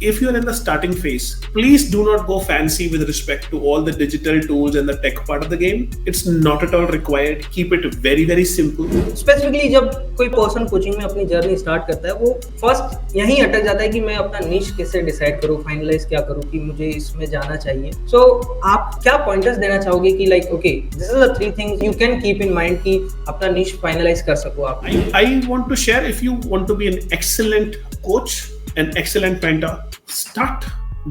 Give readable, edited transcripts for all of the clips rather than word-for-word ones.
if you're in the starting phase, please do not go fancy with respect to all the digital tools and the tech part of the game. It's not at all required. Keep it very, very simple. Specifically जब कोई person coaching में अपनी journey start करता है, वो first यहीं अटक जाता है कि मैं अपना निश कैसे डिसाइड करूँ, फाइनलाइज क्या करूँ कि मुझे इसमें जाना चाहिए. सो आप क्या पॉइंटर्स देना चाहोगे कि like okay this is the 3 things you can keep in mind कि अपना निश फाइनलाइज कर सको आप. I want to share, if you want to be an excellent coach, an excellent mentor, start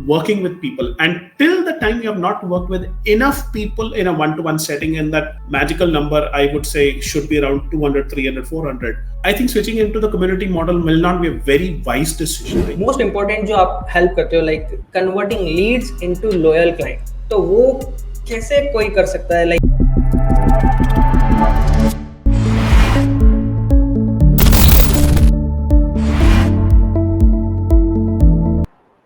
working with people. And till the time you have not worked with enough people in a one-to-one setting, and that magical number I would say should be around 200, 300, 400, I think switching into the community model will not be a very wise decision. Most important जो आप help करते हो like converting Leeds into loyal client, तो वो कैसे कोई कर सकता है? Like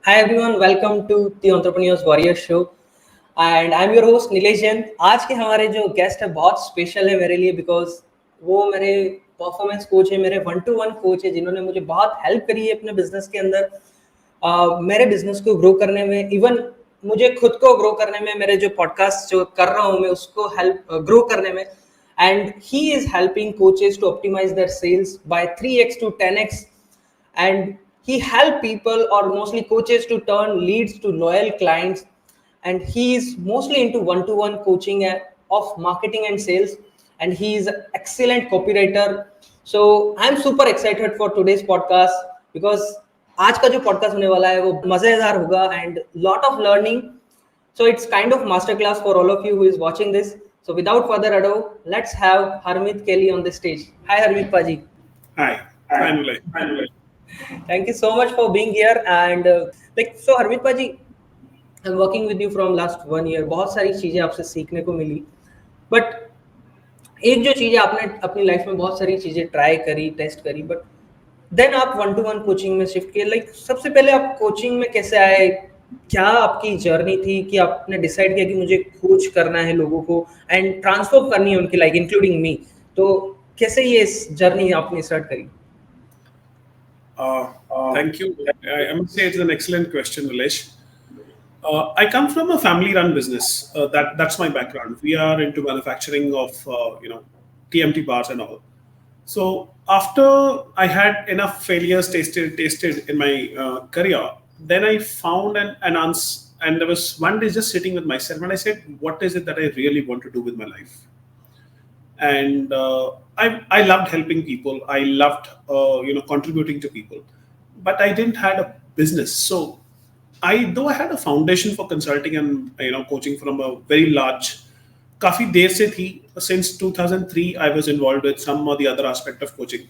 Hi everyone, welcome to the Entrepreneurs Warrior Show and I'm your host Nilesh. आज के हमारे जो गेस्ट है बहुत स्पेशल है मेरे लिए, बिकॉज वो मेरे परफॉर्मेंस कोच है, मेरे 1-to-1 कोच है, जिन्होंने मुझे बहुत हेल्प करी है अपने बिजनेस के अंदर, मेरे बिजनेस को ग्रो करने में, इवन मुझे खुद को ग्रो करने में, मेरे जो पॉडकास्ट जो कर रहा हूँ मैं उसको हेल्प ग्रो करने में. And he is helping coaches to optimise their sales by 3x to 10x, and he help people or mostly coaches to turn leads to loyal clients, and he is mostly into one-to-one coaching of marketing and sales, and he is an excellent copywriter. So I'm super excited for today's podcast because आज का जो podcast होने वाला है वो मजेदार होगा and lot of learning. So it's kind of masterclass for all of you who is watching this. So without further ado, let's have Harmeet Kelly on the stage. Hi Harmeet Paji. Hi. Finally. Thank you so much for being here. And so Harmeet Paji, I'm working with you from last 1 year. बहुत सारी चीजें आपसे सीखने को मिली, but एक जो चीजें आपने अपनी लाइफ में बहुत सारी चीजें ट्राई करी, टेस्ट करी, बट देन आप 1-to-1 कोचिंग में शिफ्ट किए. लाइक सबसे पहले आप कोचिंग में कैसे आए? क्या आपकी जर्नी थी कि आपने डिसाइड किया कि मुझे कोच करना है लोगों को एंड ट्रांसफॉर्म करनी है उनकी लाइफ, इंक्लूडिंग मी? तो कैसे ये जर्नी आपने स्टार्ट करी? Thank you. I must say it's an excellent question, Nilesh. I come from a family-run business. That's my background. We are into manufacturing of TMT bars and all. So after I had enough failures tasted in my career, then I found an answer. And there was one day just sitting with myself, and I said, "What is it that I really want to do with my life?" And I loved helping people. I loved contributing to people, but I didn't had a business. So though I had a foundation for consulting and coaching from a very large, काफी देर से थी, since 2003 I was involved with some or the other aspect of coaching.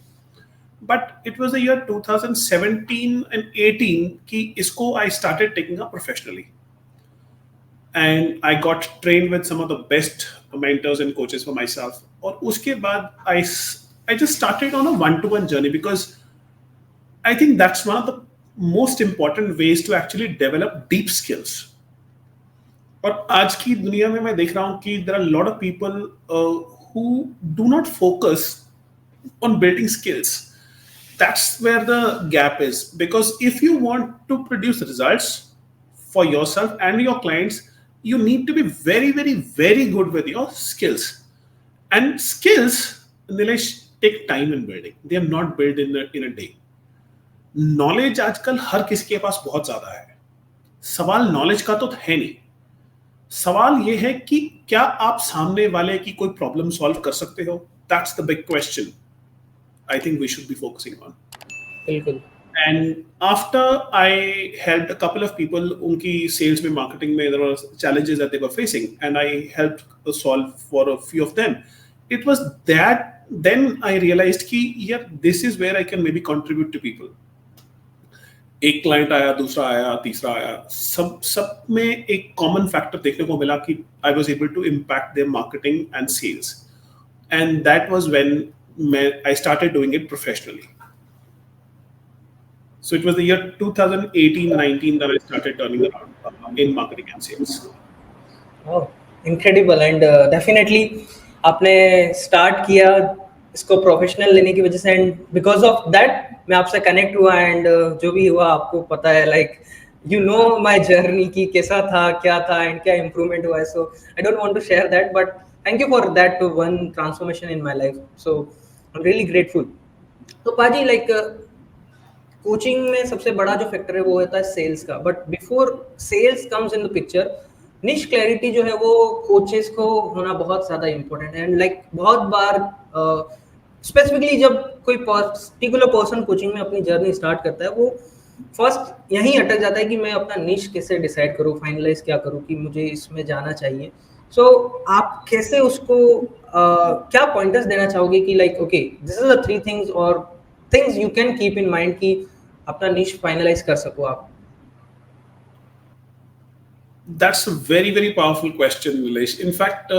But it was the year 2017 and 18 कि इसको I started taking up professionally. And I got trained with some of the best mentors and coaches for myself. और उसके बाद I just started on a one-to-one journey, because I think that's one of the most important ways to actually develop deep skills. और आज की दुनिया में मैं देख रहा हूँ कि there are a lot of people who do not focus on building skills. That's where the gap is, because if you want to produce results for yourself and your clients, you need to be very, very, very good with your skills. And skills, Nilesh, take time in building. They are not built in a day. Knowledge आजकल हर किसी के पास बहुत ज्यादा है. सवाल knowledge का तो है नहीं. सवाल ये है कि क्या आप सामने वाले की कोई प्रॉब्लम सॉल्व कर सकते हो? That's the big question I think we should be focusing on. बिल्कुल. And after I helped a couple of people, उनकी sales में, marketing में, there were challenges that they were facing, and I helped solve for a few of them. It was that then I realized कि यार this is where I can maybe contribute to people. एक client आया, दूसरा आया, तीसरा आया, सब में एक कॉमन फैक्टर देखने को मिला कि I was able to impact their marketing and sales, and that was when I started doing it professionally. So it was the year 2018-19 that I started turning around in marketing and sales. Oh, incredible. And definitely आपने start किया इसको professional लेने की वजह से, and because of that मैं आपसे connect हुआ, एंड जो भी हुआ आपको पता है, like you know my journey की कैसा था, क्या था, एंड क्या इम्प्रूवमेंट हुआ है. So I don't want to share that, but thank you for that to one transformation in my life. So I am really grateful. तो पाजी, लाइक कोचिंग में सबसे बड़ा जो फैक्टर है वो होता है सेल्स का. But before sales comes in the picture, निश क्लैरिटी जो है वो कोचेस को होना बहुत ज़्यादा इंपॉर्टेंट है. एंड लाइक बहुत बार स्पेसिफिकली जब कोई पर्टिकुलर पर्सन कोचिंग में अपनी जर्नी स्टार्ट करता है, वो फर्स्ट यहीं अटक जाता है कि मैं अपना निश कैसे डिसाइड करूँ, फाइनलाइज क्या करूँ कि मुझे इसमें जाना चाहिए. सो आप कैसे उसको क्या पॉइंटर्स देना चाहोगे कि like okay this is the three things और things you can keep in mind कि अपना निश फाइनलाइज कर सको आप? That's a very very powerful question Nilesh. In fact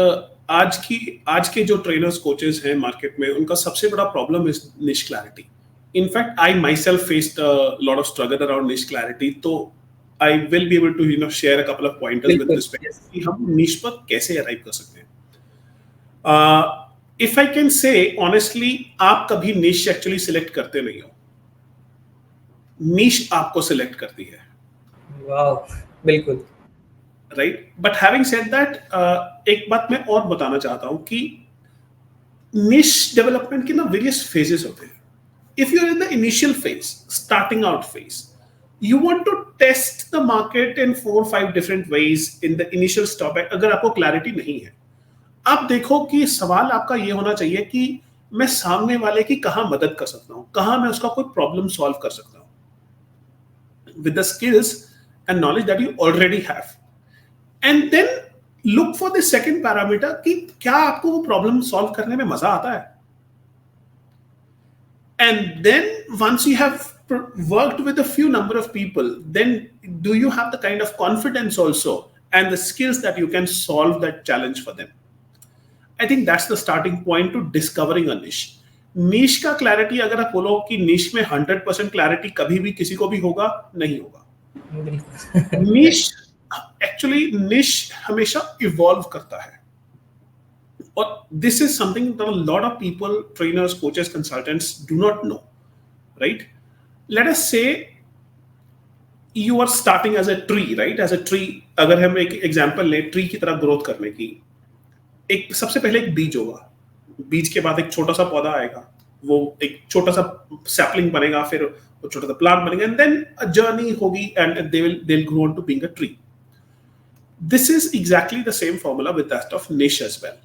आज के जो ट्रेनर्स कोचेस हैं मार्केट में, उनका सबसे बड़ा problem is niche clarity. In fact I myself faced lot of struggle around niche clarity. तो I will be able to share a couple of pointers with बिल्कुल. Respect yes. कि हम niche पर कैसे अराइव कर सकते हैं. If I can say honestly, आप कभी निश एक्चुअली सिलेक्ट करते नहीं हो, निश आपको सिलेक्ट करती है. वाओ. बिल्कुल. Right, but having said that, एक बात मैं और बताना चाहता हूं कि निश डेवलपमेंट के ना वेरियस फेजेस होते हैं. If you are in the initial phase, starting out phase, you want to test the market in 4 or 5 different ways in the initial stop. अगर आपको क्लैरिटी नहीं है, आप देखो कि सवाल आपका ये होना चाहिए कि मैं सामने वाले की कहां मदद कर सकता हूं, कहां मैं उसका कोई प्रॉब्लम सॉल्व कर सकता हूं with the skills and knowledge that you already have. And then look for the second parameter कि क्या आपको वो प्रॉब्लम सॉल्व करने में मजा आता है. And then once you have worked with a few number of people, then do you have the kind of confidence also and the skills that you can solve that challenge for them? I think that's the starting point to discovering a niche. Niche का clarity अगर आप बोलो कि niche में 100% clarity कभी भी किसी को भी होगा, नहीं होगा. Niche actually niche हमेशा evolve करता है. Or this is something that a lot of people, trainers, coaches, consultants do not know, right? Let us say you are starting as a tree, right? As a tree, अगर हम एक example लें tree की तरह growth करने की, एक सबसे पहले एक बीज होगा, बीज के बाद एक छोटा सा पौधा आएगा, वो एक छोटा सा सैपलिंग बनेगा, फिर वो छोटा सा प्लांट बनेगा, एंड देन अ जर्नी होगी and they'll grow on to being a tree. This is exactly the same formula with that of niche as well.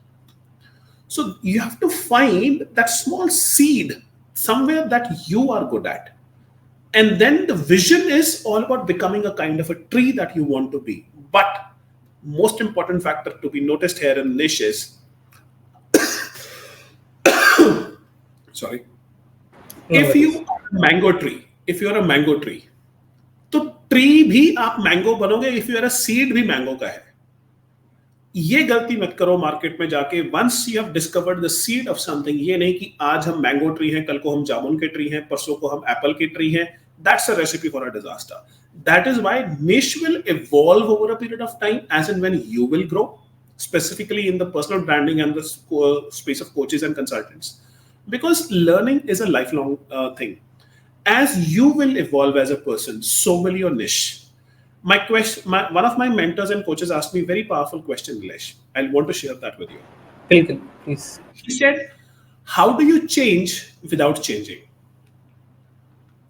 So you have to find that small seed somewhere that you are good at. And then the vision is all about becoming a kind of a tree that you want to be. But most important factor to be noticed here in niche is, sorry, No if worries. you are a mango tree, if you are a mango tree, तो tree भी आप mango बनोगे. If you are a seed भी mango का है. ये गलती मत करो मार्केट में जाके. Once you have discovered the seed of something, ये नहीं कि आज हम मैंगो ट्री हैं, कल को हम जामुन के ट्री हैं, परसों को हम एप्पल के ट्री हैं. That's a recipe for a disaster. That is why niche will evolve over a period of time as and when you will grow, specifically in the personal branding and the space of coaches and consultants, because learning is a lifelong thing. As you will evolve as a person, so will your niche. One of my mentors and coaches asked me a very powerful question, Nilesh. I want to share that with you. बिल्कुल. Please. He said, how do you change without changing?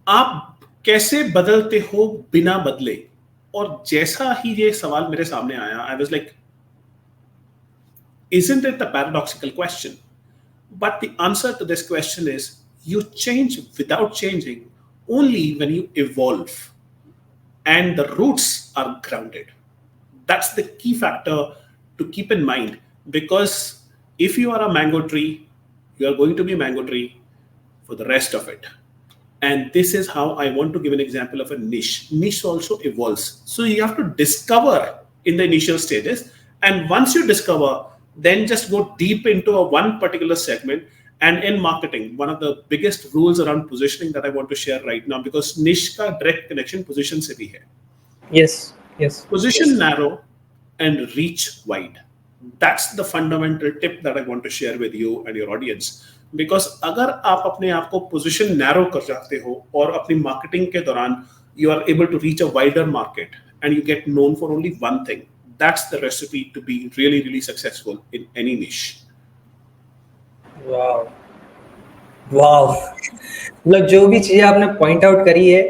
आप कैसे बदलते हो बिना बदले? और जैसा ही ये सवाल मेरे सामने आया, I was like, isn't it a paradoxical question? But the answer to this question is, you change without changing only when you evolve and the roots are grounded. That's the key factor to keep in mind, because if you are a mango tree, you are going to be a mango tree for the rest of it. And this is how I want to give an example of a niche. Niche also evolves. So you have to discover in the initial stages. And once you discover, then just go deep into a one particular segment. And in marketing, one of the biggest rules around positioning that I want to share right now, because niche का direct connection position से भी है. Yes. Yes. Position narrow and reach wide. That's the fundamental tip that I want to share with you and your audience. Because अगर आप अपने आप को position narrow कर जाते हो और अपनी मार्केटिंग के दौरान you are able to reach a wider market and you get known for only one thing, that's the recipe to be really really successful in any niche. वाह, वाह, मतलब जो भी चीजें आपने पॉइंट आउट करी है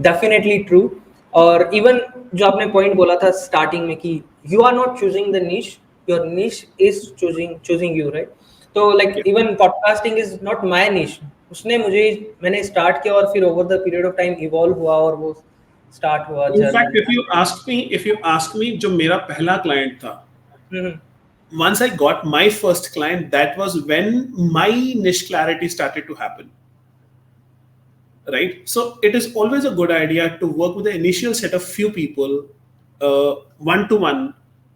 डेफिनेटली ट्रू. और इवन जो आपने पॉइंट बोला था स्टार्टिंग में कि you are not choosing the niche, your niche is choosing you, right? तो like even podcasting is not my niche. उसने मुझे, मैंने स्टार्ट किया और फिर over the period of time evolve हुआ और वो स्टार्ट हुआ In journey. fact, if you ask me, जो मेरा पहला क्लाइंट था, once I got my first client, that was when my niche clarity started to happen. Right? So it is always a good idea to work with the initial set of few people, one to one,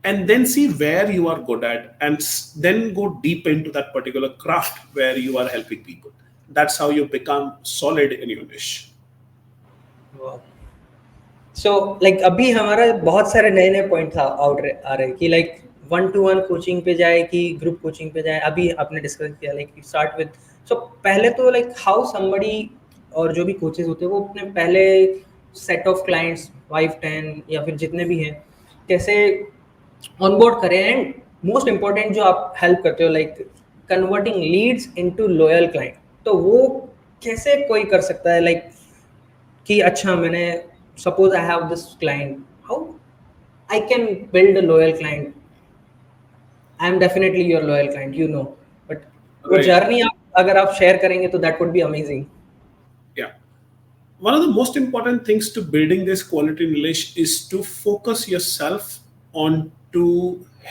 and then see where you are good at, and then go deep into that particular craft where you are helping people. That's how you become solid in your niche. So like अभी हमारा बहुत सारे नए नए point आ रहे कि like one two one coaching पे जाए कि ग्रुप कोचिंग पे जाए. अभी आपने डिस्कस किया लाइक स्टार्ट विद. सो पहले तो लाइक हाउ समबडी और जो भी कोचेज होते हैं वो अपने पहले सेट ऑफ क्लाइंट्स 5-10 या फिर जितने भी हैं कैसे ऑनबोर्ड करें. एंड मोस्ट इम्पोर्टेंट जो आप हेल्प करते हो like converting Leeds into loyal client, तो वो कैसे कोई कर सकता है? लाइक कि अच्छा मैंने suppose I have this client, how I can build a loyal client? I am definitely your loyal client, you know, but वो Right. जर्नी आप अगर आप शेयर करेंगे तो that would be amazing. Yeah. One of the most important things to building this quality relation is to focus yourself on to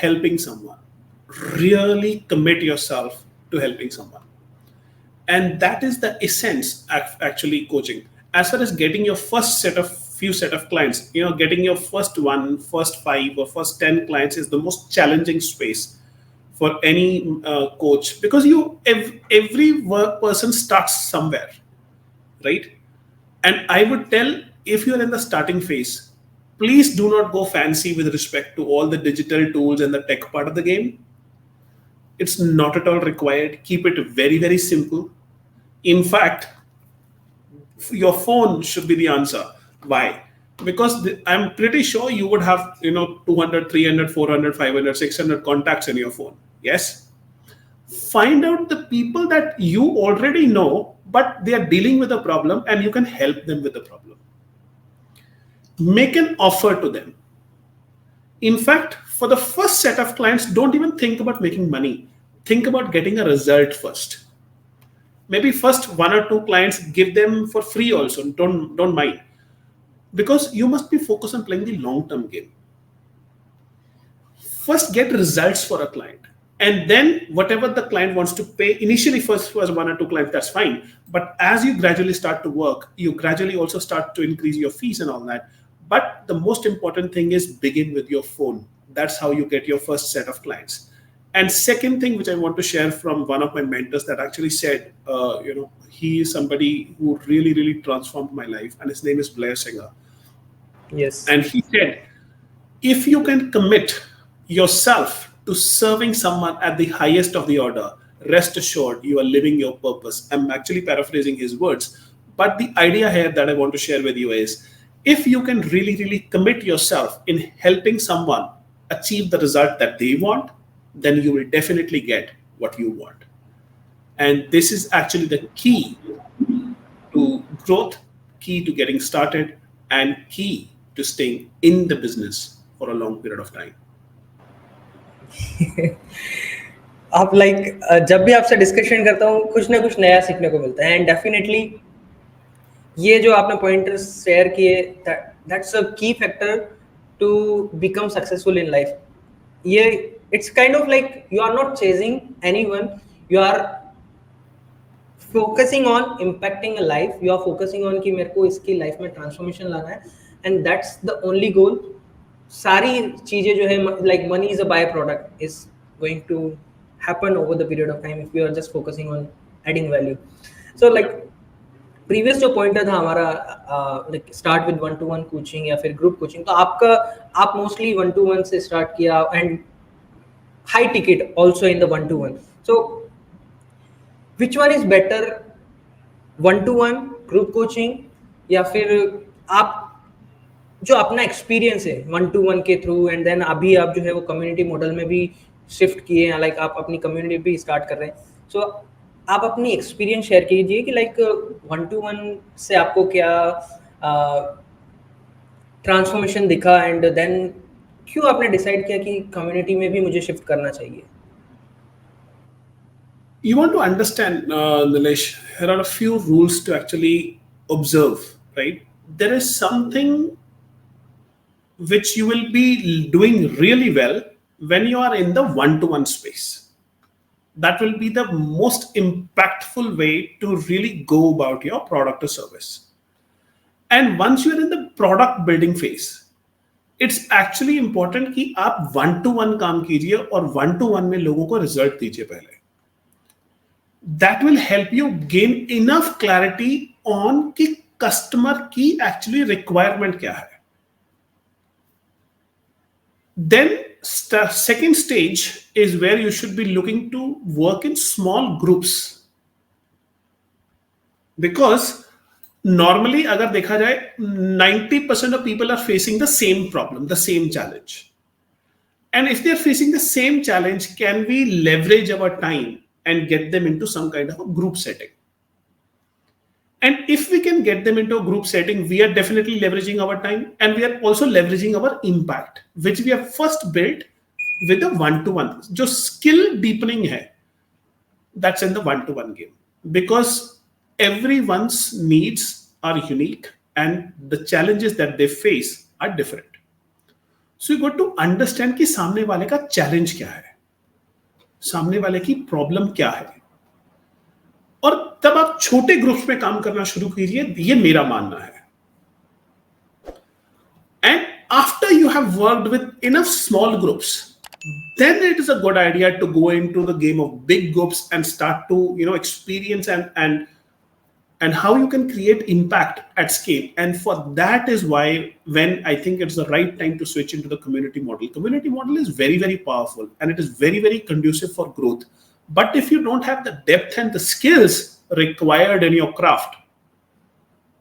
helping someone. Really commit yourself to helping someone. And that is the essence actually coaching. As far as getting your few set of clients, getting your first 5 or first 10 clients is the most challenging space for any coach, because every work person starts somewhere, right? And I would tell, if you're in the starting phase, please do not go fancy with respect to all the digital tools and the tech part of the game. It's not at all required. Keep it very, very simple. In fact, your phone should be the answer. Why? Because I'm pretty sure you would have 200, 300, 400, 500, 600 contacts in your phone. Yes. Find out the people that you already know, but they are dealing with a problem and you can help them with the problem. Make an offer to them. In fact, for the first set of clients, don't even think about making money. Think about getting a result first. Maybe first 1 or 2 clients, give them for free also. Don't mind. Because you must be focused on playing the long-term game. First, get results for a client. And then whatever the client wants to pay, initially first was 1 or 2 clients, that's fine. But as you gradually start to work, you gradually also start to increase your fees and all that. But the most important thing is begin with your phone. That's how you get your first set of clients. And second thing, which I want to share from one of my mentors that actually said, he is somebody who really, really transformed my life. And his name is Blair Singer. Yes. And he said, if you can commit yourself to serving someone at the highest of the order, rest assured you are living your purpose. I'm actually paraphrasing his words. But the idea here that I want to share with you is, if you can really, really commit yourself in helping someone achieve the result that they want, then you will definitely get what you want. And this is actually the key to growth, key to getting started, and key to staying in the business for a long period of time. आप like जब भी आपसे discussion करता हूँ कुछ ना कुछ नया सीखने को मिलता है. एंड डेफिनेटली ये जो आपने पॉइंटर्स शेयर किए, that's a key factor to become successful in life. ये it's kind of like you are not chasing anyone, you are focusing on impacting a life. You are focusing on कि मेरे को इसकी life में transformation लाना है, and that's the only goal. सारी चीजें जो है like money is a by product, is going to happen over the period of time if you are just focusing on adding value. So like previous जो pointer था हमारा like start with 1-to-1 coaching या फिर group coaching, तो आप mostly 1-to-1 से start किया and high ticket also in the 1-to-1. So which one is better, one two one group coaching, या फिर आप जो अपना एक्सपीरियंस है वन टू वन के थ्रू, एंड देन अभी आप जो है वो कम्युनिटी मॉडल में भी शिफ्ट किए हैं, लाइक आप अपनी कम्युनिटी भी स्टार्ट कर रहे हैं. सो आप अपनी एक्सपीरियंस शेयर कीजिए कि लाइक वन टू वन से आपको क्या ट्रांसफॉर्मेशन दिखा, एंड देन क्यों आपने डिसाइड किया कि कम्युनिटी में भी मुझे शिफ्ट करना चाहिए. You want to understand, Nilesh, here are a few rules to actually observe, right? There is something which you will be doing really well when you are in the one to one space. That will be the most impactful way to really go about your product or service. And once you are in the product building phase, it's actually important कि आप one to one काम कीजिए और one to one में लोगों को result दीजिए पहले. That will help you gain enough clarity on कि customer की actually requirement क्या है. Then second stage is where you should be looking to work in small groups, because normally अगर देखा जाए 90% of people are facing the same problem, the same challenge. And if they're facing the same challenge, can we leverage our time and get them into some kind of a group setting? And if we can get them into a group setting, we are definitely leveraging our time, and we are also leveraging our impact, which we have first built with the one-to-one. जो skill deepening है, that's in the one-to-one game. Because everyone's needs are unique and the challenges that they face are different. So you got to understand कि सामने वाले का challenge क्या है, सामने वाले की problem क्या है, और तब आप छोटे ग्रुप्स में काम करना शुरू कीजिए, ये मेरा मानना है. And after you have worked with enough small groups, then it is a good idea to go into the game of big groups and start to experience and how you can create impact at scale. And for that is why when I think it's the right time to switch into the community model. Community model is very, very powerful and it is very, very conducive for growth. But if you don't have the depth and the skills required in your craft,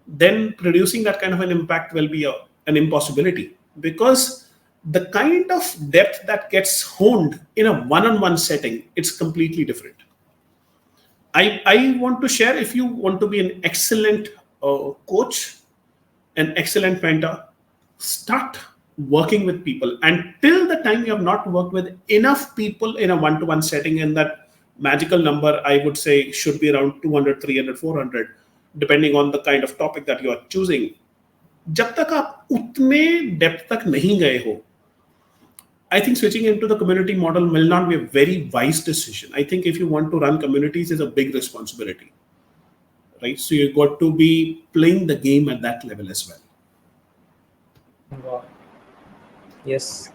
then producing that kind of an impact will be an impossibility, because the kind of depth that gets honed in a one-on-one setting, it's completely different. I want to share, if you want to be an excellent coach, an excellent mentor, start working with people. And till the time you have not worked with enough people in a one-to-one setting, and that magical number, I would say, should be around 200, 300, 400, depending on the kind of topic that you are choosing. जब तक आप उतने depth तक नहीं गए हो, I think switching into the community model will not be a very wise decision. I think if you want to run communities, is a big responsibility, right? So you got to be playing the game at that level as well. Wow. Yes.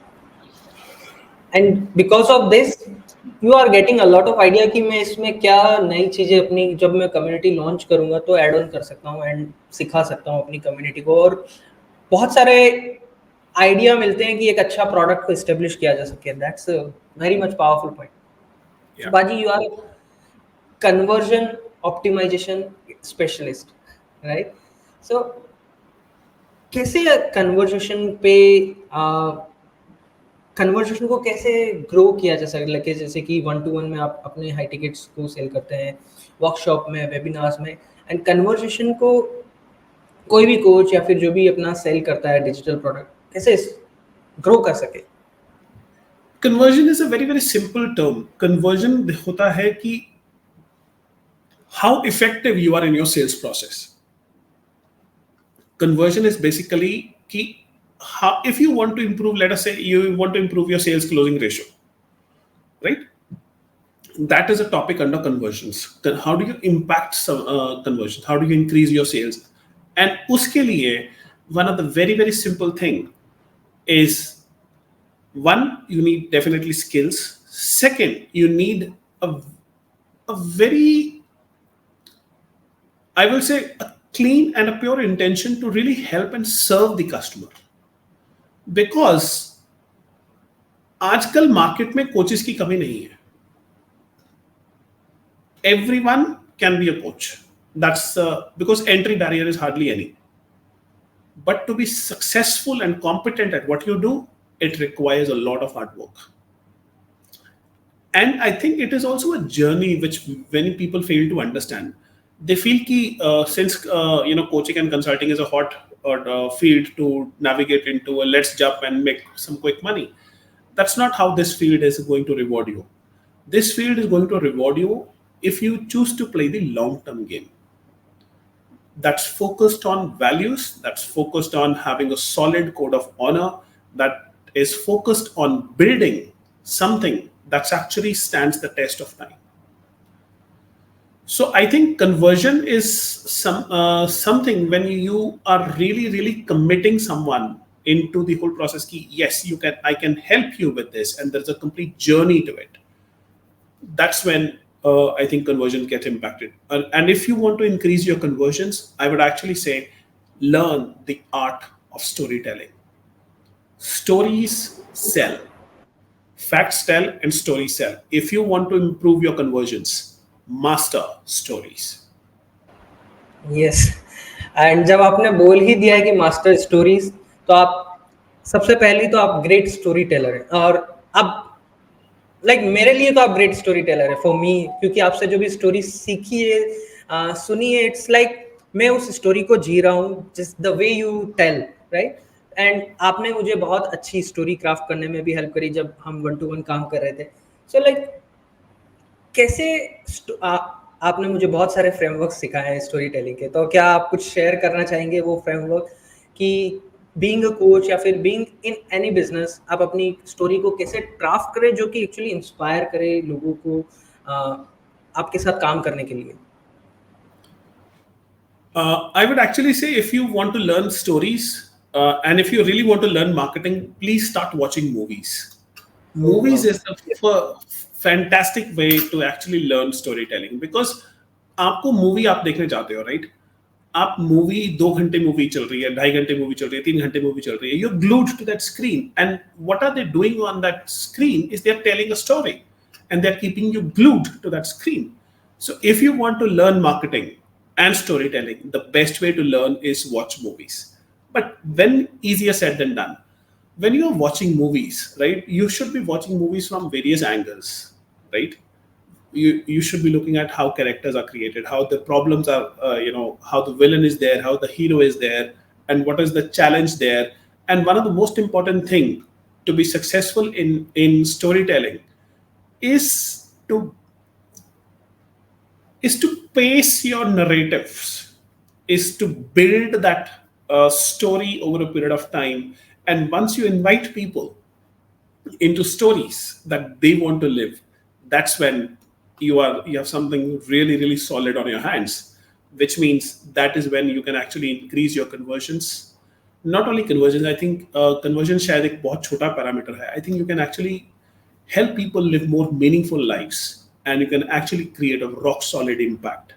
And because of this, you are getting a lot of idea कि मैं इसमें क्या नई चीजें अपनी जब मैं community launch करूंगा तो ऐड ऑन कर सकता हूँ एंड सिखा सकता हूँ अपनी कम्युनिटी को, और बहुत सारे आइडिया मिलते हैं कि एक अच्छा प्रोडक्ट को एस्टेब्लिश किया जा सके. That's very much powerful point. Yeah. बाजी, you are conversion optimization specialist, right? So कैसे कन्वर्जेशन पे कन्वर्जेशन को कैसे ग्रो किया जा सकता है, जैसे कि वन टू वन में आप अपने हाई टिकट्स को सेल करते हैं, वर्कशॉप में, वेबिनार्स में, एंड कन्वर्जेशन को कोई भी कोच या फिर जो भी अपना सेल करता है डिजिटल प्रोडक्ट, कैसे ग्रो कर सके? Conversion is a very, very simple term. Conversion होता है कि how effective you are in your sales process. Conversion is basically कि how, if you want to improve, let us say you want to improve your sales closing ratio, right? That is a topic under conversions. How do you impact some conversions? How do you increase your sales? And uske liye, one of the very, very simple thing is, one, you need definitely skills. Second, you need a very, I will say, a clean and a pure intention to really help and serve the customer. Because आजकल market में coaches की कमी नहीं है. Everyone can be a coach. That's because entry barrier is hardly any. But to be successful and competent at what you do, it requires a lot of hard work. And I think it is also a journey which many people fail to understand. They feel ki since coaching and consulting is a hot field to navigate into, let's jump and make some quick money. That's not how this field is going to reward you. This field is going to reward you if you choose to play the long term game. That's focused on values, that's focused on having a solid code of honor, that is focused on building something that actually stands the test of time. So I think conversion is something when you are really really committing someone into the whole process. Ki, yes, you can. I can help you with this, and there's a complete journey to it. That's when I think conversion gets impacted. And if you want to increase your conversions, I would actually say learn the art of storytelling. Stories sell, facts tell, and stories sell. If you want to improve your conversions, master stories. Yes and जब आपने बोल ही दिया है कि master stories, तो आप सबसे पहली तो आप ग्रेट स्टोरी टेलर हैं। और अब मेरे लिए तो आप ग्रेट स्टोरी टेलर है फॉर मी, क्योंकि आपसे जो भी स्टोरी सीखी है, सुनी है, इट्स मैं उस स्टोरी को जी रहा हूँ, just the way you tell, right. And आपने मुझे बहुत अच्छी स्टोरी क्राफ्ट करने में भी हेल्प करी जब हम 1-to-1 काम कर रहे थे। सो कैसे आपने मुझे बहुत सारे फ्रेमवर्क सिखाए हैं स्टोरी टेलिंग के, तो क्या आप कुछ शेयर करना चाहेंगे वो फ्रेमवर्क कि बीइंग अ कोच या फिर बीइंग इन एनी बिजनेस आप अपनी स्टोरी को कैसे क्राफ्ट करें जो कि एक्चुअली इंस्पायर करे लोगों को आपके साथ काम करने के लिए? I would actually say if you want to learn stories and if you really want to learn marketing, please start watching movies. Oh, Movies wow. is a fantastic way to actually learn storytelling because आपको movie आप देखने जाते हो, right? आप movie 2 घंटे movie चल रही है, 2.5 घंटे मूवी चल रही है, 3 घंटे मूवी चल रही है. You're glued to that screen, and what are they doing on that screen is they're telling a story, and they're keeping you glued to that screen. So if you want to learn marketing and storytelling, the best way to learn is watch movies. But when easier said than done. When you're watching movies, right, you should be watching movies from various angles, right? You should be looking at how characters are created, how the problems are, how the villain is there, how the hero is there, and what is the challenge there. And one of the most important thing to be successful in storytelling is to pace your narratives, is to build that story over a period of time. And once you invite people into stories that they want to live, that's when you have something really really solid on your hands, which means that is when you can actually increase your conversions. Not only conversions, I think conversion शायद एक बहुत छोटा parameter है. I think you can actually help people live more meaningful lives, and you can actually create a rock solid impact.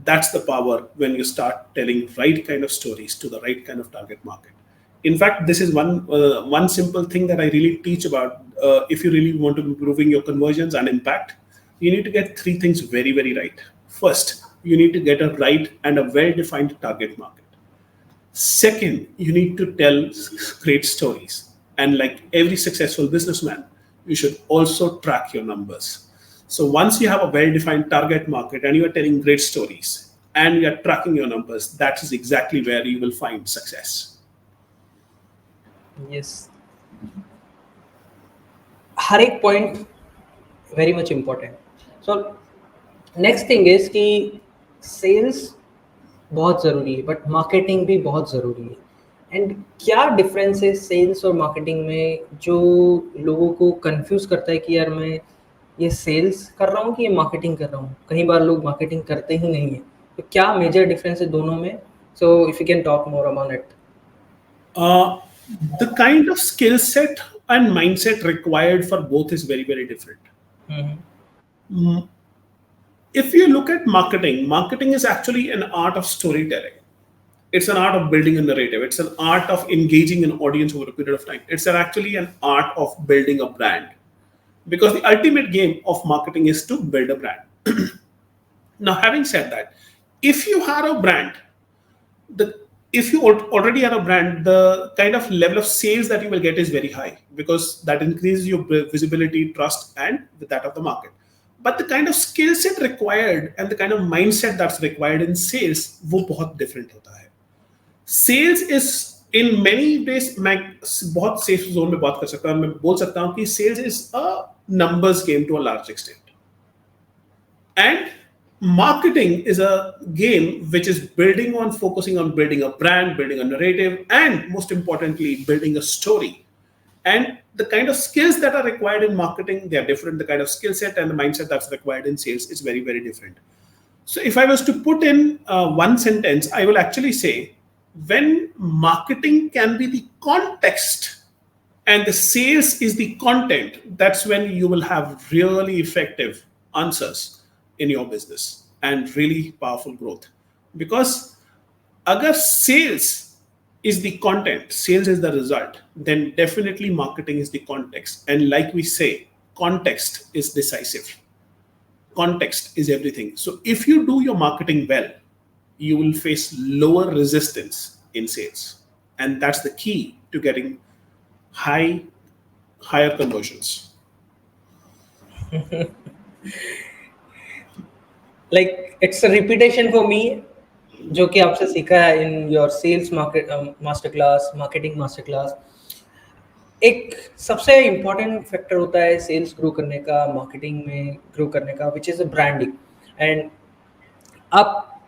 That's the power when you start telling right kind of stories to the right kind of target market. In fact, this is one simple thing that I really teach about. If you really want to improving your conversions and impact, you need to get 3 things very very right. First, you need to get a right and a well defined target market. Second, you need to tell great stories, and like every successful businessman, you should also track your numbers. So once you have a well-defined target market and you are telling great stories and you are tracking your numbers, that is exactly where you will find success. Yes, हर एक point very much important. So next thing is कि sales बहुत ज़रूरी है but marketing भी बहुत ज़रूरी है। एंड क्या डिफरेंस है सेल्स और मार्केटिंग में जो लोगों को कंफ्यूज करता है कि यार मैं ये सेल्स कर रहा हूँ कि ये मार्केटिंग कर रहा हूँ? कई बार लोग मार्केटिंग करते ही नहीं है, तो क्या मेजर डिफरेंस है दोनों में? So if you can talk more about it. The kind of skill set and mindset required for both is very very different. If you look at marketing, marketing is actually an art of storytelling. It's an art of building a narrative. It's an art of engaging an audience over a period of time. It's actually an art of building a brand. Because the ultimate game of marketing is to build a brand. Now, having said that, if you are a brand, the if you already are a brand, the kind of level of sales that you will get is very high because that increases your visibility, trust, and with that of the market. But the kind of skill set required and the kind of mindset that's required in sales, वो बहुत different होता है. Sales is in many ways, मैं बहुत safe zone में बात कर सकता हूँ, मैं बोल सकता हूँ कि sales is a numbers game to a large extent. And marketing is a game which is building on focusing on building a brand, building a narrative, and most importantly, building a story. And the kind of skills that are required in marketing, they are different. The kind of skill set and the mindset that's required in sales is very, very different. So if I was to put in one sentence, I will actually say when marketing can be the context and the sales is the content, that's when you will have really effective answers in your business and really powerful growth. Because agar sales is the content, sales is the result, then definitely marketing is the context. And like we say, context is decisive. Context is everything. So if you do your marketing well, you will face lower resistance in sales. And that's the key to getting higher conversions. Like it's a repetition for me, जो कि आपसे सीखा है in your sales market masterclass, marketing masterclass. एक सबसे important factor होता है cells grow करने का, मार्केटिंग में ग्रो करने का, which is a branding. And आप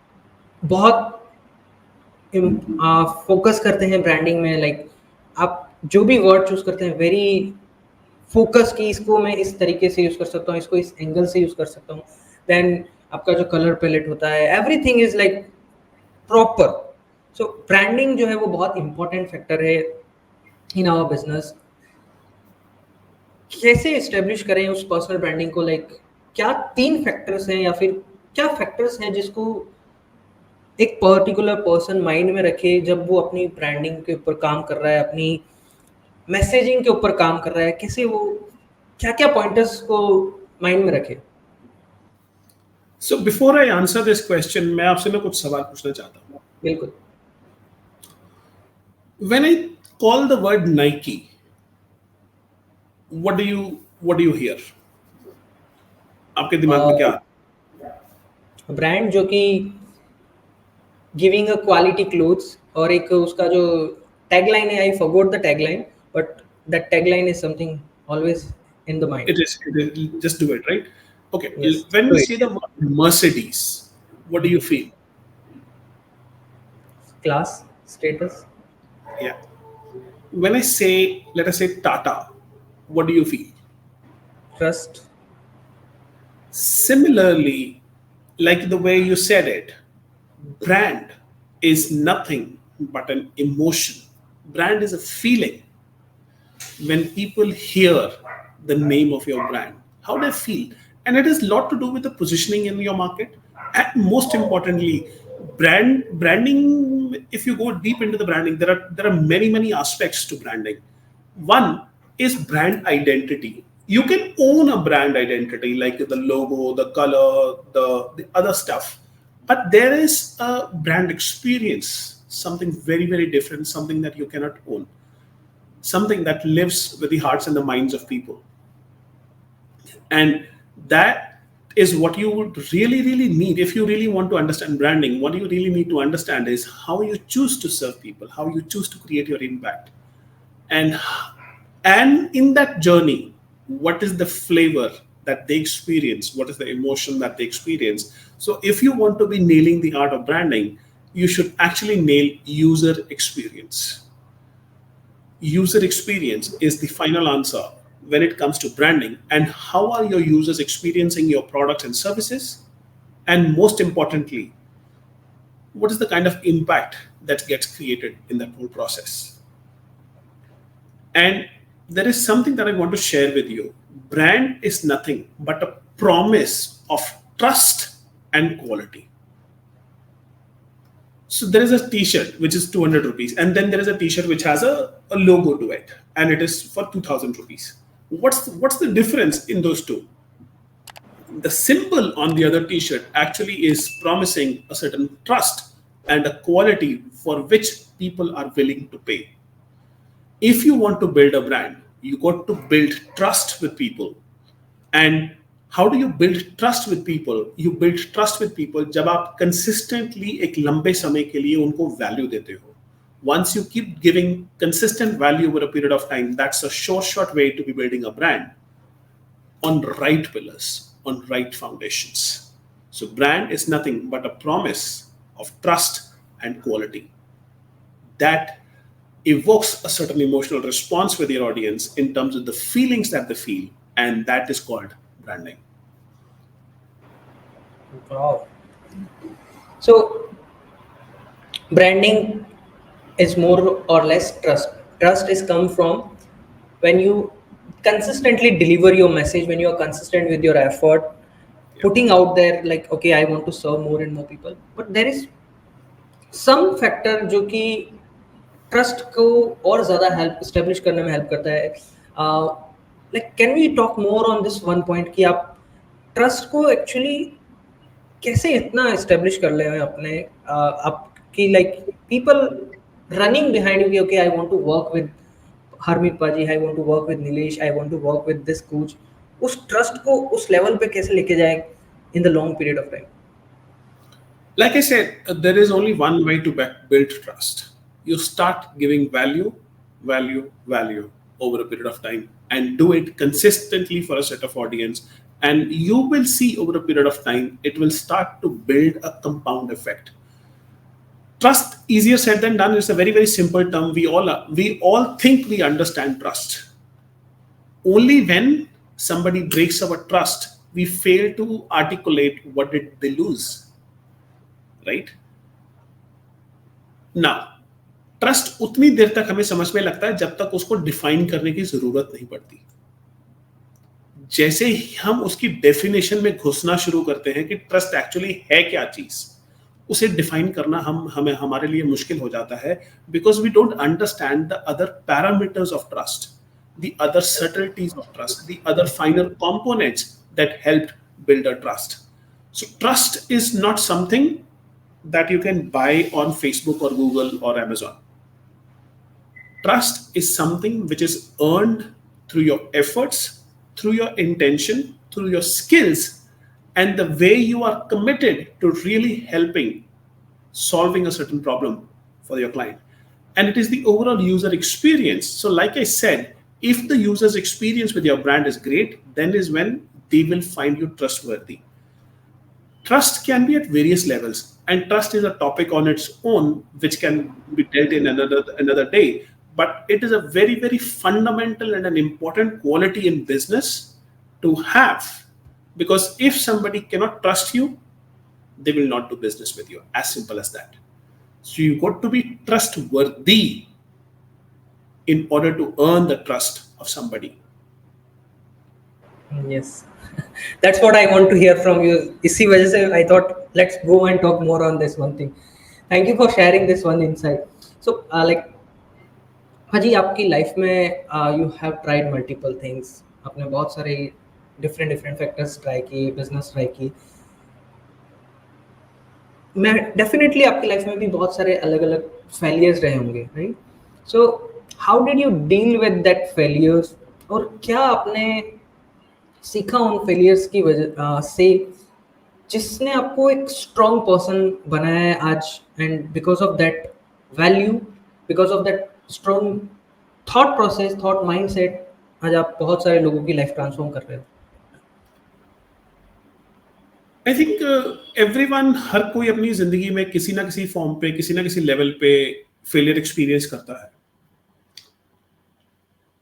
बहुत फोकस करते हैं ब्रांडिंग में, लाइक आप जो भी वर्ड चूज करते हैं वेरी फोकस की इसको मैं इस तरीके से यूज कर सकता हूँ, इसको इस एंगल से यूज कर सकता हूँ. देन आपका जो कलर पैलेट होता है, everything is like proper. So branding जो है वो बहुत इंपॉर्टेंट फैक्टर है इन आवर बिजनेस. कैसे एस्टेब्लिश करें उस पर्सनल ब्रांडिंग को? लाइक क्या 3 फैक्टर्स हैं या फिर क्या फैक्टर्स हैं जिसको एक पर्टिकुलर पर्सन माइंड में रखे जब वो अपनी ब्रांडिंग के ऊपर काम कर रहा है, अपनी मैसेजिंग के ऊपर काम कर रहा है? कैसे वो क्या क्या पॉइंटर्स को माइंड में रखे? So before I answer this question, मैं आपसे ना कुछ सवाल पूछना चाहता हूँ. बिल्कुल. When I call the word Nike, what do you hear? आपके दिमाग में क्या? ब्रांड जो कि गिविंग अ क्वालिटी क्लोथ्स, और एक उसका जो टैगलाइन है, I forgot the tagline, but that tagline is something always in the mind. It is. Just do it, right? Okay. Yes. When Do we it. say the word Mercedes, what do you feel? Class, status. Yeah. When I say, let us say Tata, what do you feel? Trust. Similarly, like the way you said it, brand is nothing but an emotion. Brand is a feeling. When people hear the name of your brand, how they feel, and it has a lot to do with the positioning in your market. And most importantly, branding, if you go deep into the branding, there are many aspects to branding. One is brand identity. You can own a brand identity like the logo, the color, the other stuff, but there is a brand experience, something very different, something that you cannot own, something that lives with the hearts and the minds of people. And that is what you would really need. If you really want to understand branding, what you really need to understand is how you choose to serve people, how you choose to create your impact. And in that journey, what is the flavor that they experience, what is the emotion that they experience. So if you want to be nailing the art of branding, you should actually nail user experience. User experience is the final answer when it comes to branding. And how are your users experiencing your products and services? And most importantly, what is the kind of impact that gets created in that whole process? And there is something that I want to share with you. Brand is nothing but a promise of trust and quality. So there is a t-shirt which is 200 rupees, and then there is a t-shirt which has a logo to it, and it is for 2000 rupees. What's the difference in those two? The symbol on the other t-shirt actually is promising a certain trust and a quality for which people are willing to pay. If you want to build a brand, you got to build trust with people. And how do you build trust with people? You build trust with people जब आप consistently एक लंबे समय के लिए उनको value देते हो. Once you keep giving consistent value over a period of time, that's a short way to be building a brand on right pillars, on right foundations. So brand is nothing but a promise of trust and quality that evokes a certain emotional response with your audience in terms of the feelings that they feel, and that is called branding. Wow. So branding is more or less trust. Trust is come from when you consistently deliver your message, when you are consistent with your effort, Yeah. putting out there like, okay, I want to serve more and more people. But there is some factor जो कि trust को और ज़्यादा help establish करने में help करता है. Like can we talk more on this one point कि आप ट्रस्ट को एक्चुअली कैसे इतना इस्टेब्लिश कर ले अपने आपकी like people running behind you कि okay I want to work with Harmeet paaji, I want to work with Nilesh, I want to work with this coach. उस ट्रस्ट को उस लेवल पे कैसे लेके जाए in the long period of time? Like I said, there is only one way to build trust. You start giving value over a period of time and do it consistently for a set of audience. And you will see over a period of time, it will start to build a compound effect. Trust, easier said than done, is a very simple term. We all think we understand trust. Only when somebody breaks our trust, we fail to articulate what did they lose, right? ना trust उतनी देर तक हमें समझ में लगता है जब तक उसको डिफाइन करने की जरूरत नहीं पड़ती. जैसे ही हम उसकी डेफिनेशन में घुसना शुरू करते हैं कि ट्रस्ट एक्चुअली है क्या चीज, उसे डिफाइन करना हमें हमारे लिए मुश्किल हो जाता है, because we don't understand the other parameters of trust, the other subtleties of trust, the other finer components that help build a trust. So trust is not something that you can buy on Facebook or Google or Amazon. Trust is something which is earned through your efforts, through your intention, through your skills, and the way you are committed to really helping solving a certain problem for your client. And it is the overall user experience. So, like I said, if the user's experience with your brand is great, then is when they will find you trustworthy. Trust can be at various levels, and trust is a topic on its own which can be dealt in another day. But it is a very fundamental and an important quality in business to have, because if somebody cannot trust you, they will not do business with you. As simple as that. So you got to be trustworthy in order to earn the trust of somebody. Yes. That's what I want to hear from you. इसी वजह से I thought let's go and talk more on this one thing. Thank you for sharing this one insight. So like हाजी, आपकी life में you have tried multiple things. आपने बहुत सारे different factors try किए, business try की. मैं definitely आपकी life में भी बहुत सारे अलग अलग फेलियर्स रहे होंगे, right? So how did you deal with that failures, और क्या आपने सीखा उन फेलियर्स की वजह से जिसने आपको एक स्ट्रॉन्ग पर्सन बनाया है आज, and because of that value, because of that strong thought process, thought mindset, आज आप बहुत सारे लोगों की लाइफ ट्रांसफॉर्म कर रहे हो? आई थिंक एवरीवन, हर कोई अपनी जिंदगी में किसी ना किसी फॉर्म पे, किसी ना किसी लेवल पे फेलियर एक्सपीरियंस करता है.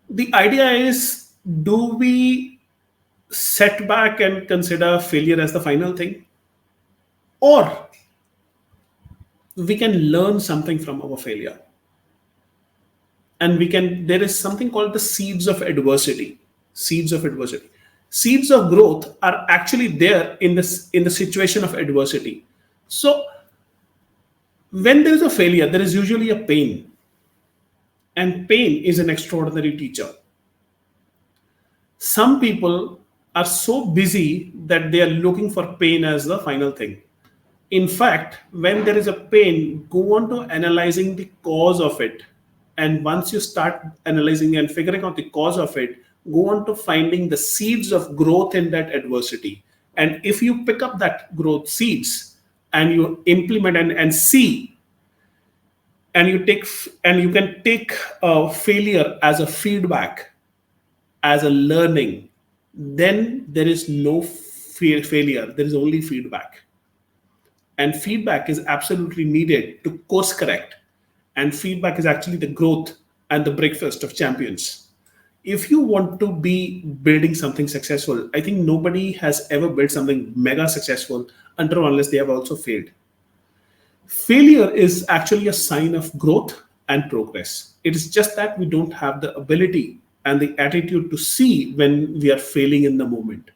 The idea is, do we set back and consider failure as the final thing, or we can learn something from our failure, and there is something called the seeds of adversity. Seeds of growth are actually there in the situation of adversity. So when there is a failure, there is usually a pain, and pain is an extraordinary teacher. Some people are so busy that they are looking for pain as the final thing. In fact, when there is a pain, go on to analyzing the cause of it. And once you start analyzing and figuring out the cause of it, go on to finding the seeds of growth in that adversity. And if you pick up that growth seeds and you implement and see, and you can take failure as a feedback, as a learning, then there is no failure, there is only feedback. And feedback is absolutely needed to course correct. And feedback is actually the growth and the breakfast of champions. If you want to be building something successful, I think nobody has ever built something mega successful until unless they have also failed. Failure is actually a sign of growth and progress. It is just that we don't have the ability and the attitude to see when we are failing in the moment.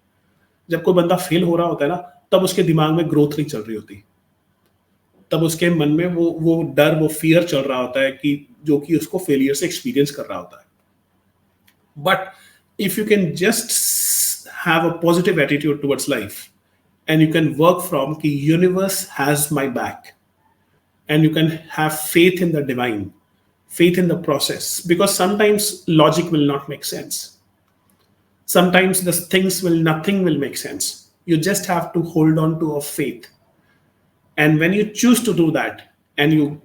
जब कोई बंदा fail हो रहा होता है ना, तब उसके दिमाग में ग्रोथ नहीं चल रही होती, तब उसके मन में वो डर, वो फियर चल रहा होता है कि जो कि उसको फेलियर से एक्सपीरियंस कर रहा होता है. But if you can just have a positive attitude towards life and you can work from the universe has my back, and you can have faith in the divine, faith in the process, because sometimes logic will not make sense. Sometimes the things will nothing will make sense. You just have to hold on to a faith. And when you choose to do that and you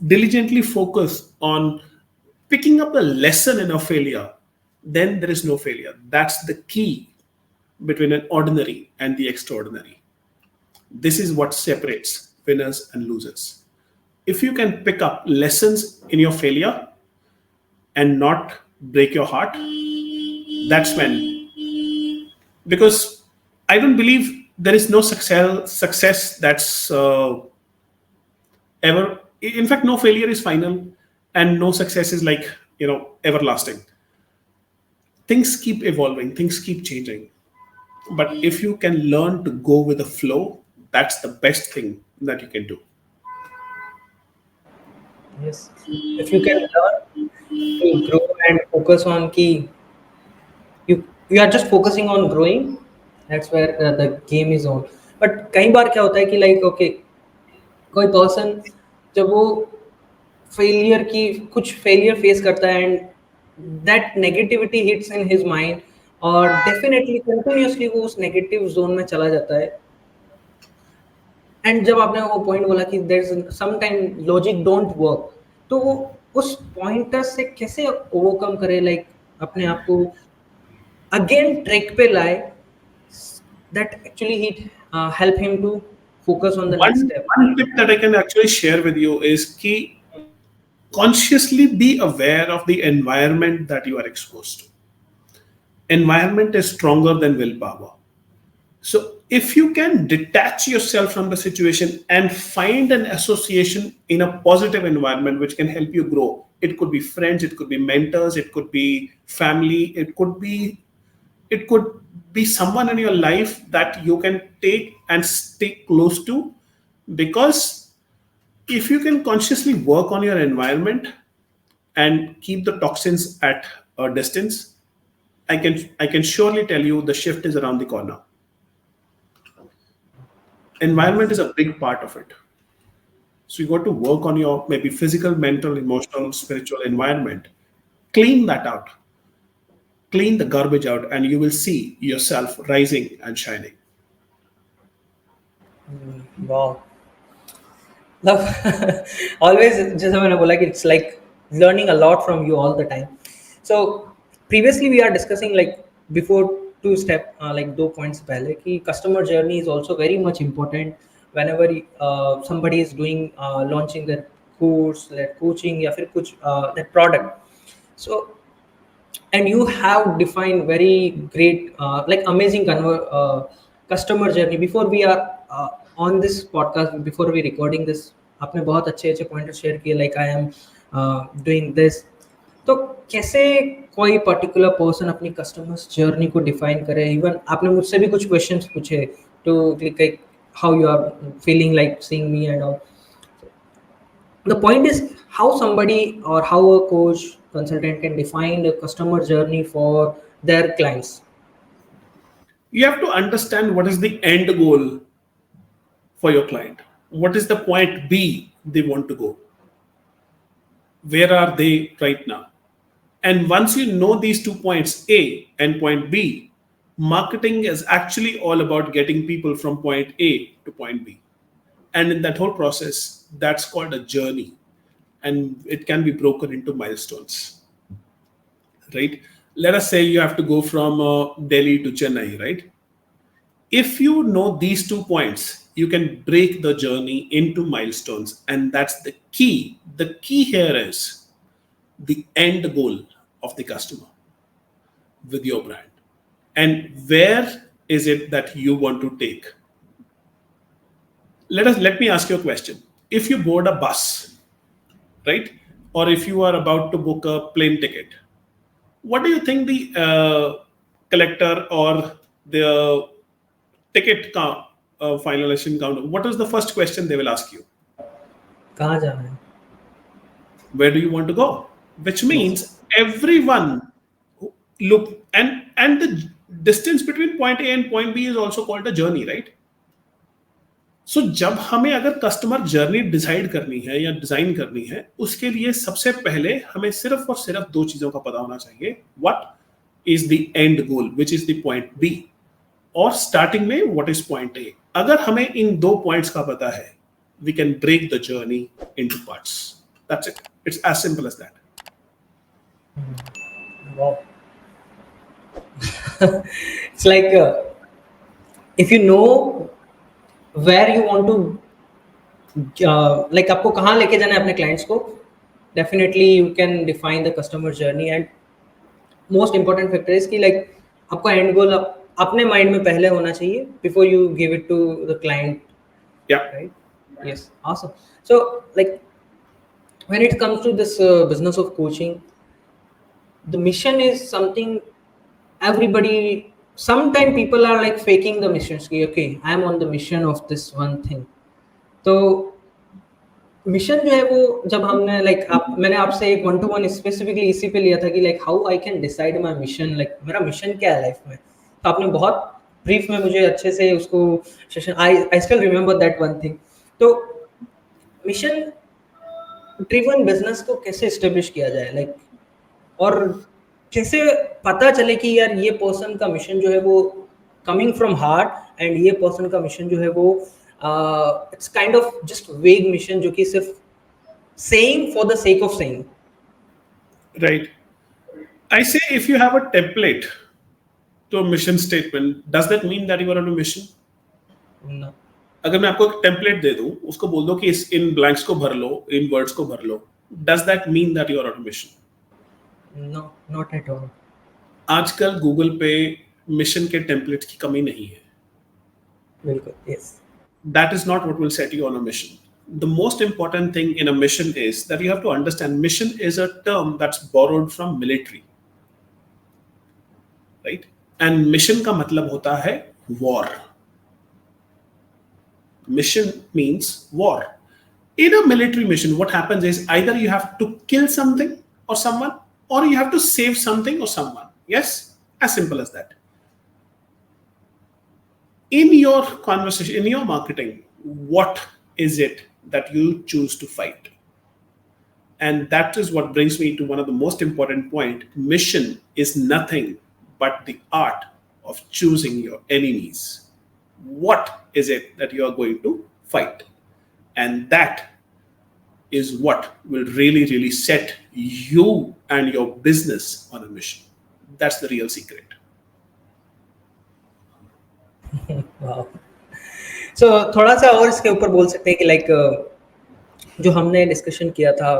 diligently focus on picking up the lesson in a failure, then there is no failure. That's the key between an ordinary and the extraordinary. This is what separates winners and losers. If you can pick up lessons in your failure and not break your heart, that's when. Because I don't believe there is no success that's ever. In fact, no failure is final, and no success is like everlasting. Things keep evolving, things keep changing. But if you can learn to go with the flow, that's the best thing that you can do. Yes. If you can learn to grow and focus on key, you are just focusing on growing. That's where the game is on. But कई बार क्या होता है कि like okay, कोई person जब वो failure की कुछ फेलियर फेस करता है and that negativity hits in his mind और डेफिनेटली कंटिन्यूअसली वो उस नेगेटिव जोन में चला जाता है. एंड जब आपने वो पॉइंट बोला कि there is some time logic don't work, तो वो उस पॉइंटर से कैसे ओवरकम करे, लाइक अपने आप को अगेन ट्रैक पे लाए, that actually he help him to focus on the next One, step. one tip that I can actually share with you is key consciously be aware of the environment that you are exposed to. Environment is stronger than willpower. So if you can detach yourself from the situation and find an association in a positive environment which can help you grow, it could be friends, it could be mentors, it could be family, it could be someone in your life that you can take and stay close to. Because if you can consciously work on your environment and keep the toxins at a distance, I can surely tell you the shift is around the corner. Environment is a big part of it. So you got to work on your maybe physical, mental, emotional, spiritual environment. Clean that out. Clean the garbage out, and you will see yourself rising and shining. Wow. Love. Always जैसा मैंने बोला कि it's like learning a lot from you all the time. So previously we are discussing like before two step like 2 points पहले कि customer journey is also very much important whenever somebody is doing launching their course, like coaching या फिर कुछ that product. So and you have defined very great like amazing customer journey before we are on this podcast, before we recording this आपने बहुत अच्छे अच्छे point share किए like I am doing this. तो कैसे कोई पर्टिकुलर पर्सन अपनी customers journey को डिफाइन करे? इवन आपने मुझसे भी कुछ क्वेश्चंस पूछे too like how you are feeling like seeing me and all. The point is how somebody or how a coach consultant can define a customer journey for their clients. You have to understand what is the end goal for your client. What is the point B they want to go? Where are they right now? And once you know these 2 points, A and point B, marketing is actually all about getting people from point A to point B. And in that whole process, that's called a journey. And it can be broken into milestones, right? Let us say you have to go from Delhi to Chennai, right? If you know these 2 points, you can break the journey into milestones. And that's the key. The key here is the end goal of the customer with your brand. And where is it that you want to take? Let me ask you a question. If you board a bus, right? Or if you are about to book a plane ticket, what do you think the collector or the ticket count, finalization counter, what is the first question they will ask you? कहाँ जाना है? Where do you want to go? Which Yes. means everyone look, and the distance between point A and point B is also called a journey, right? सो जब हमें अगर customer journey decide करनी है या design करनी है, उसके लिए सबसे पहले हमें सिर्फ और सिर्फ दो चीजों का पता होना चाहिए. What is the end goal, which is the point B, और स्टार्टिंग में व्हाट इज पॉइंट ए. अगर हमें इन दो पॉइंट्स का पता है, we can break the journey into parts. That's it. It's as simple as that. Wow. It's like if you know where you want to like आपको कहाँ लेके जाना है अपने clients को, definitely you can define the customer journey. And most important factor is कि like आपका end goal अपने mind में पहले होना चाहिए before you give it to the client, Yeah. right? Yes, awesome. So like when it comes to this business of coaching, the mission is something everybody, sometimes people are like faking the missions कि okay, I am on the mission of this one thing. तो mission जो है वो जब हमने like आप मैंने आपसे एक 1-to-1 स्पेसिफिकली इसी पे लिया था कि like how I can decide my mission, like मेरा मिशन क्या है लाइफ में, तो आपने बहुत ब्रीफ में मुझे अच्छे से उसको session I still remember that one thing. तो मिशन ड्रिवन बिजनेस को कैसे एस्टेब्लिश किया जाए, लाइक और कैसे पता चले कि यार ये पर्सन का मिशन जो है वो कमिंग फ्रॉम हार्ट एंड ये पर्सन का मिशन जो है वो इट्स काइंड ऑफ जस्ट वेग मिशन जो कि सिर्फ saying for the sake of saying. Right. I say if you have a template to a mission statement, does that mean that you are on a mission? No. अगर मैं आपको एक template दे दूं, उसको बोल दो कि इस इन ब्लैंक्स को भर लो, इन वर्ड्स को भर लो, does that mean that you are on mission? No, not at all. आजकल गूगल पे मिशन के टेम्पलेट्स की कमी नहीं है. बिल्कुल, yes. That is not what will set you on a mission. The most important thing in a mission is that you have to understand mission is a term that's borrowed from military, right? And mission का मतलब होता है war. Mission means war. In a military mission, what happens is either you have to kill something or someone, or you have to save something or someone. Yes, as simple as that. In your conversation, in your marketing, what is it that you choose to fight? And that is what brings me to one of the most important point. Mission is nothing but the art of choosing your enemies. What is it that you are going to fight? And that is what will really, really set you and your business on a mission. That's the real secret. Wow. So थोड़ा सा और इसके ऊपर बोल सकते हैं कि like जो हमने डिस्कशन किया था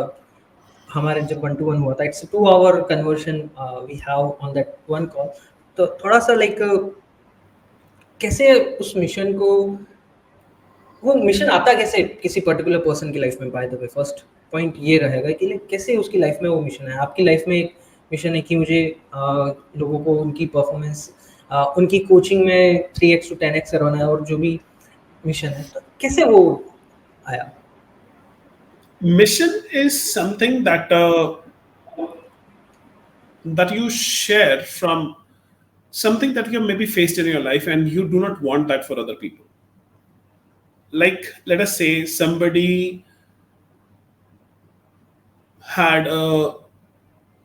हमारे जब 1-to-1 हुआ था, it's 2 hour conversion we have on that one call. तो थोड़ा सा लाइक कैसे उस मिशन को, वो मिशन आता कैसे किसी पर्टिकुलर पर्सन की लाइफ में. By the way first point ये रहेगा कि लाइक कैसे उसकी लाइफ में वो मिशन है. आपकी लाइफ में एक मिशन है कि मुझे लोगों को उनकी परफॉर्मेंस उनकी कोचिंग में 3x to 10x करवाना है, और जो भी मिशन है, तो कैसे वो आया? Mission is something that that you share from something that you have maybe faced in your life and you do not want that for other people. Like, let us say somebody had a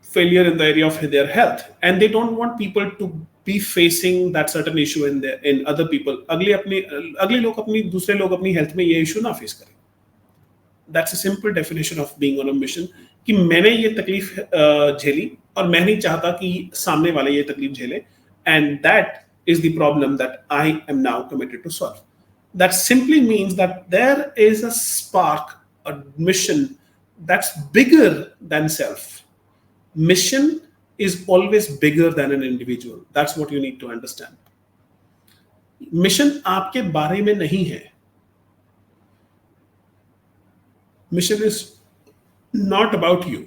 failure in the area of their health and they don't want people to be facing that certain issue in other people. अगले लोग अपनी दूसरे लोग अपनी health में ये issue ना face करें. That's a simple definition of being on a mission कि मैंने ये तकलीफ झेली और मैं नहीं चाहता कि सामने वाले ये तकलीफ झेले, and that is the problem that I am now committed to solve. That simply means that there is a spark, a mission that's bigger than self. Mission is always bigger than an individual. That's what you need to understand. Mission आपके बारे में नहीं है. Mission is not about you.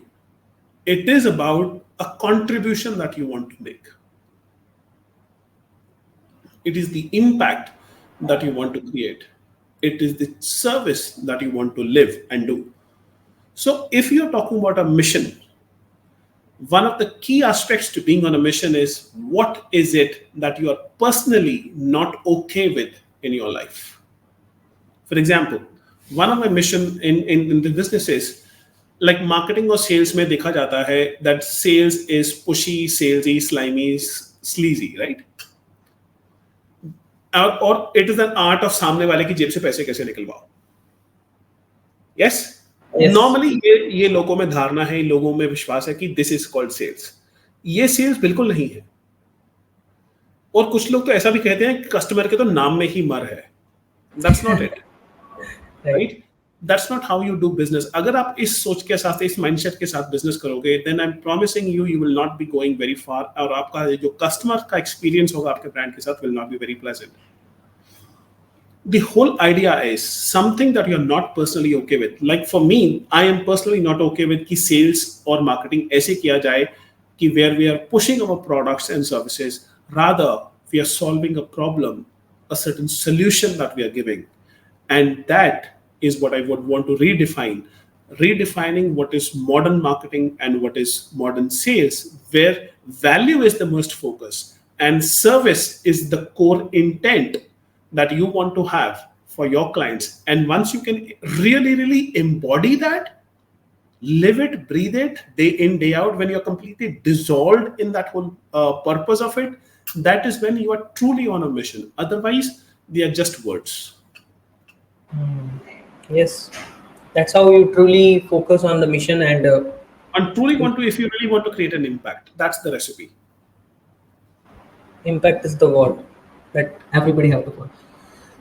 It is about a contribution that you want to make. It is the impact that you want to create. It is the service that you want to live and do. So if you're talking about a mission, one of the key aspects to being on a mission is what is it that you are personally not okay with in your life. For example, one of my mission in the business is like marketing or sales में देखा जाता है that sales is pushy, salesy, slimy, sleazy, right? और it is an art of सामने वाले की जेब से पैसे कैसे निकलवाओ. यस, नॉर्मली ये लोगों में धारणा है, लोगों में विश्वास है कि दिस इज कॉल्ड सेल्स. ये सेल्स बिल्कुल नहीं है. और कुछ लोग तो ऐसा भी कहते हैं कि कस्टमर के तो नाम में ही मर है. That's not it, right? That's not how you do business. अगर आप इस सोच के साथ, इस माइंडसेट के साथ बिजनेस करोगे, then I am promising you, you will not be going very far, और आपका जो कस्टमर का एक्सपीरियंस होगा आपके ब्रांड के साथ will not be very pleasant. The whole idea is something that you're not personally okay with. Like for me, I am personally not okay with कि sales और marketing ऐसे किया जाए कि where we are pushing our products and services, rather we are solving a problem, a certain solution that we are giving. And that is what I would want to redefine. Redefining what is modern marketing and what is modern sales, where value is the most focus and service is the core intent that you want to have for your clients. And once you can really embody that, live it, breathe it, day in, day out, when you're completely dissolved in that whole purpose of it, that is when you are truly on a mission. Otherwise, they are just words. Yes, that's how you truly focus on the mission and truly want to, if you really want to create an impact, that's the recipe. impact is the word that everybody have to follow.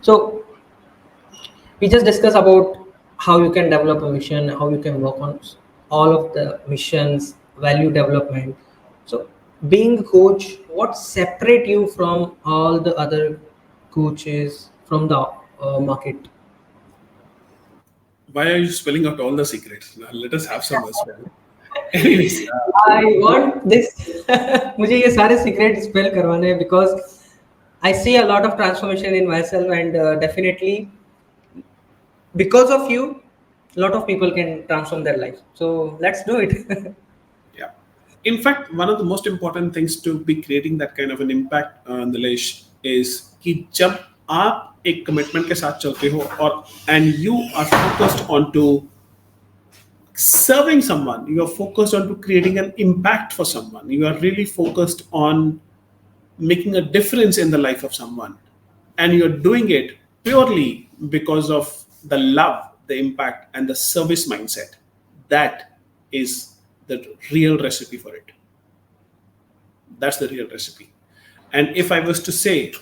So we just discussed about how you can develop a mission, how you can work on all of the missions, value development. So being a coach, what separate you from all the other coaches from the market? Why are you spelling out all the secrets? Now, let us have some as well. Anyways, I want this. मुझे ये सारे secret spell करवाने हैं because I see a lot of transformation in myself and definitely because of you, a lot of people can transform their life. So let's do it. yeah. In fact, one of the most important things to be creating that kind of an impact, Nilesh, is कि जब आप एक commitment के साथ चलते हो और and you are focused on to serving someone, you are focused on to creating an impact for someone, you are really focused on making a difference in the life of someone, and you're doing it purely because of the love, the impact, and the service mindset. That is the real recipe for it. That's the real recipe. And if I was to say,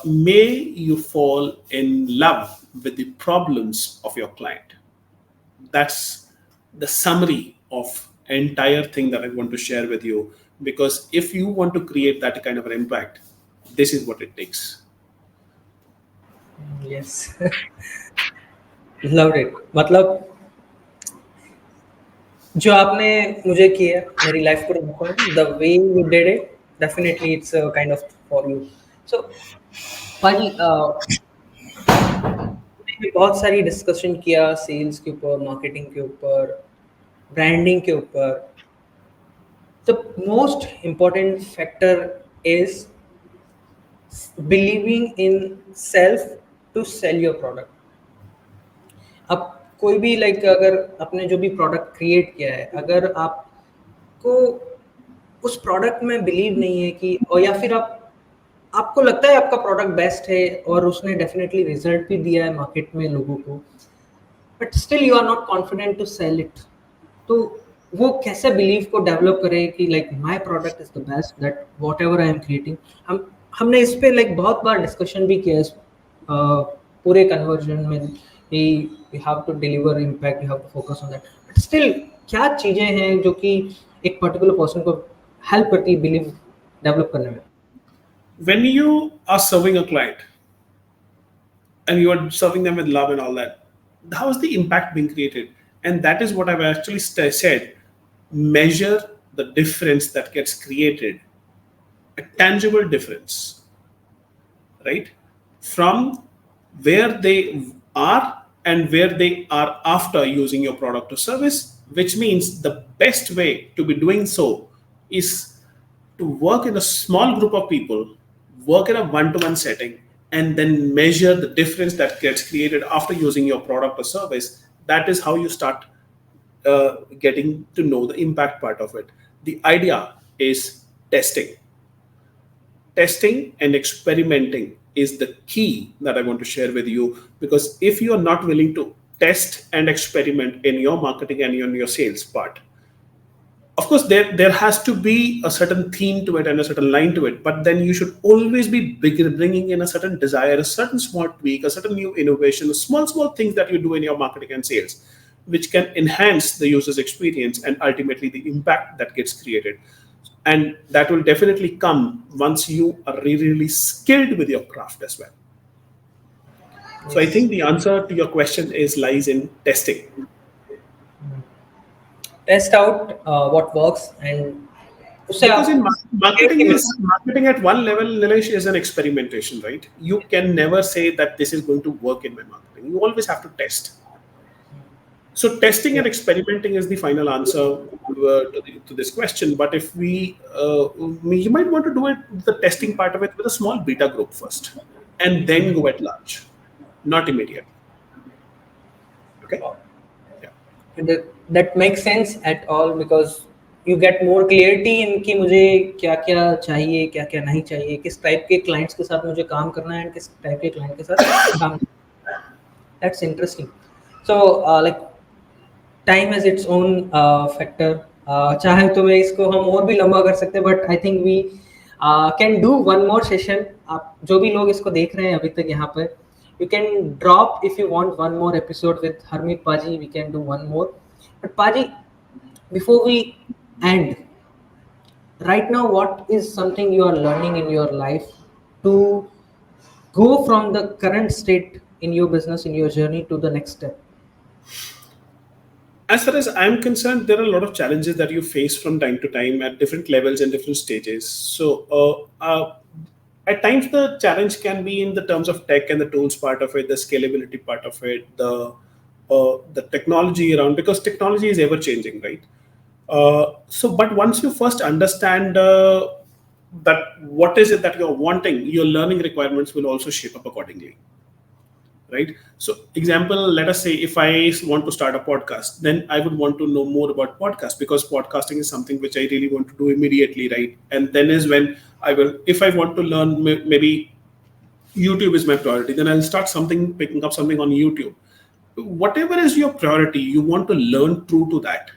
may you fall in love with the problems of your client. That's the summary of entire thing that I want to share with you. Because if you want to create that kind of an impact, this is what it takes. Yes. Loved it. मतलब जो आपने मुझे किया मेरी life को the way you did it, definitely it's a kind of for you. So पाजी मैंने बहुत सारी डिस्कशन किया सेल्स के ऊपर, मार्केटिंग के ऊपर, ब्रांडिंग के ऊपर. The most important factor is believing in self to sell your product. अब कोई भी लाइक अगर आपने जो भी प्रोडक्ट क्रिएट किया है, अगर आपको उस प्रोडक्ट में बिलीव नहीं है कि, और या फिर आपको लगता है आपका प्रोडक्ट बेस्ट है और उसने डेफिनेटली रिजल्ट भी दिया है मार्केट में लोगों को, but still you are not confident to sell it, तो वो कैसे बिलीव को डेवलप करे कि like my product is the best, that whatever I am creating. हमने इस पे लाइक बहुत बार डिस्कशन भी किया है पूरे कन्वर्जन में कि you have to deliver impact, you have to focus on that, but still क्या चीज़ें हैं जो कि एक पर्टिकुलर पर्सन को हेल्प करती है बिलीव डेवलप करने में. When you are serving a client and you are serving them with love and all that, how is the impact being created? And that is what I've actually said. Measure the difference that gets created, a tangible difference, right? From where they are and where they are after using your product or service, which means the best way to be doing so is to work in a small group of people, work in a one-to-one setting, and then measure the difference that gets created after using your product or service. That is how you start getting to know the impact part of it. The idea is testing. Testing and experimenting is the key that I want to share with you, because if you are not willing to test and experiment in your marketing and in your sales part, of course there has to be a certain theme to it and a certain line to it, but then you should always be bringing in a certain desire, a certain small tweak, a certain new innovation, small things that you do in your marketing and sales, which can enhance the user's experience and ultimately the impact that gets created. And that will definitely come once you are really skilled with your craft as well. So I think the answer to your question is lies in testing. Test out what works and उससे Because in आप marketing at one level, Nilesh, is an experimentation, right? You can never say that this is going to work in my marketing. You always have to test. So testing and experimenting is the final answer to this question. But if you might want to do it, the testing part of it with a small beta group first, and then go at large, not immediate. Okay. Yeah. that makes sense at all because you get more clarity in कि मुझे क्या क्या चाहिए, क्या क्या नहीं चाहिए, किस टाइप के क्लाइंट्स के साथ मुझे काम करना है, किस टाइप के क्लाइंट के साथ काम. That's interesting. So like time has its own factor. चाहे तो मैं इसको हम और भी लंबा कर सकते हैं, but I think we can do one more session. आप जो भी लोग इसको देख रहे हैं अभी तक यहाँ पर, you can drop if you want one more episode with Harmeet Paji. We can do one more. But Paji, before we end, right now, what is something you are learning in your life to go from the current state in your business, in your journey to the next step? As far as I'm concerned, there are a lot of challenges that you face from time to time at different levels and different stages. So at times the challenge can be in the terms of tech and the tools part of it, the scalability part of it, the technology around, because technology is ever changing, right? But once you first understand that what is it that you're wanting, your learning requirements will also shape up accordingly, right? So example, let us say if I want to start a podcast, then I would want to know more about podcast, because podcasting is something which I really want to do immediately, right? And then is when I will, if I want to learn, maybe YouTube is my priority, then I'll start picking up something on YouTube. Whatever is your priority, you want to learn true to that.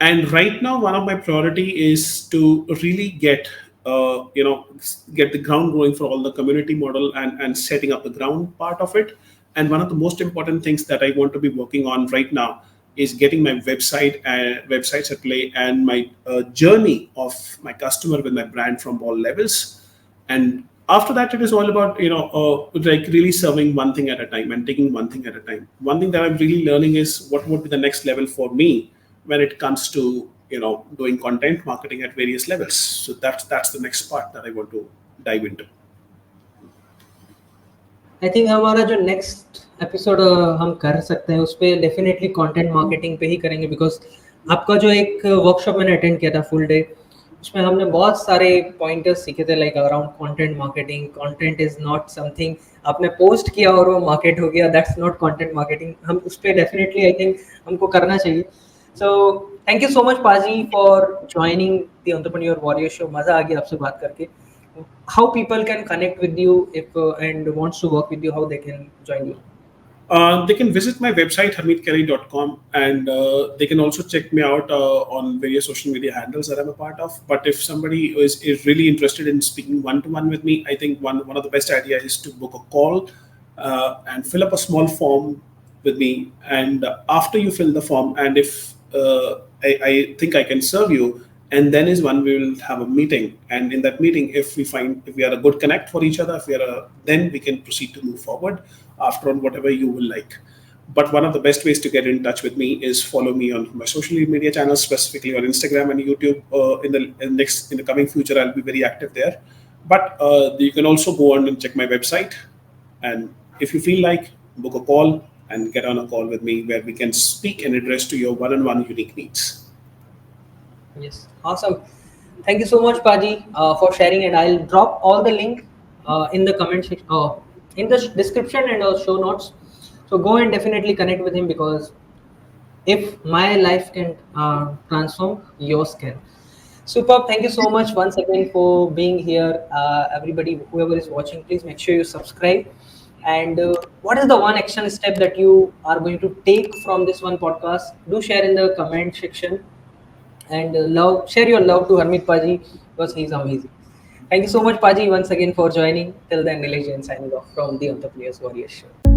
And right now, one of my priority is to really get the ground going for all the community model and setting up the ground part of it. And one of the most important things that I want to be working on right now is getting my websites at play, and my journey of my customer with my brand from all levels. And after that, it is all about like really serving one thing at a time and taking one thing at a time. One thing that I'm really learning is what would be the next level for me when it comes to doing content marketing at various levels. So that's the next part that I want to dive into. I think हमारा जो next episode हम कर सकते हैं उस पर definitely content marketing पे ही करेंगे, बिकॉज आपका जो एक वर्कशॉप मैंने अटेंड किया था फुल डे, उसमें हमने बहुत सारे पॉइंटर्स सीखे थे, like around content marketing. Content is not something आपने पोस्ट किया और वो मार्केट हो गया, दैट्स नॉट कंटेंट मार्केटिंग. हम उस पर डेफिनेटली आई थिंक हमको करना चाहिए. So thank you so much paaji for joining the entrepreneur warrior show. मज़ा आ गया आपसे बात करके. How people can connect with you if and wants to work with you, how they can join you? They can visit my website harmeetkelly.com, and they can also check me out on various social media handles that I'm a part of. But if somebody is really interested in speaking one to one with me, I think one of the best ideas is to book a call and fill up a small form with me. And after you fill the form, and if I think I can serve you, and then is when we will have a meeting. And in that meeting, if we find if we are a good connect for each other, if we are then we can proceed to move forward after on whatever you will like. But one of the best ways to get in touch with me is follow me on my social media channels, specifically on Instagram and YouTube. In the coming future, I'll be very active there. But you can also go on and check my website, and if you feel like, book a call and get on a call with me where we can speak and address to your one-on-one unique needs. Yes, awesome. Thank you so much, Paji, for sharing. And I'll drop all the link in the comment section, in the description and show notes. So go and definitely connect with him, because if my life can transform, yours can. Superb. Thank you so much once again for being here. Everybody, whoever is watching, please make sure you subscribe. And what is the one action step that you are going to take from this one podcast? Do share in the comment section. And share your love to Harmeet Paji, because he's amazing. Thank you so much, Paji, once again for joining. Till then, Nilesh Jain signing off from the Entrepreneurs Warrior Show.